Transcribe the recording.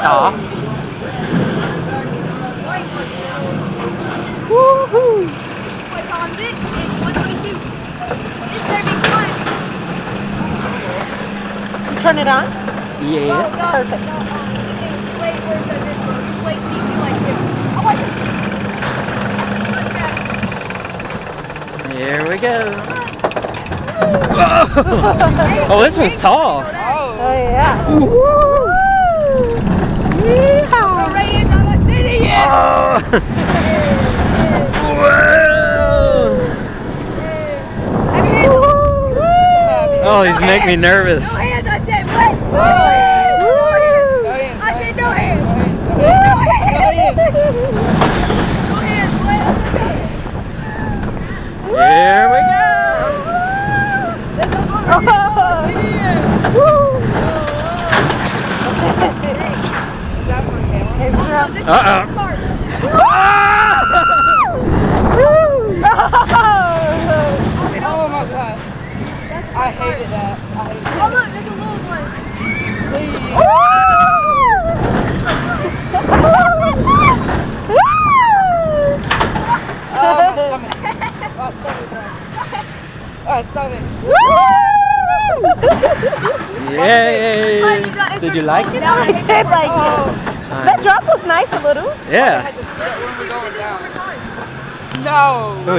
Aw. Woohoo! What time is it? It's 1:22. It's gonna be fun. You turn it on? Yes. No, Perfect. no, wait, where's the disco? Just wait till you do like this. I like it. Here we go. Oh, this one's tall. Oh, yeah. Yeehaw. Reyes on the city, yeah. Oh, he's making me nervous. No hands, I said wait. No hands. I said no hands. No hands. No hands, wait. Here we go. Uh-oh. Oh my god. I hated that. Oh look, there's a little one. Please. Stop it. Yay! Did you like it? I did like it. That drop was nice a little. Yeah. No. Oh,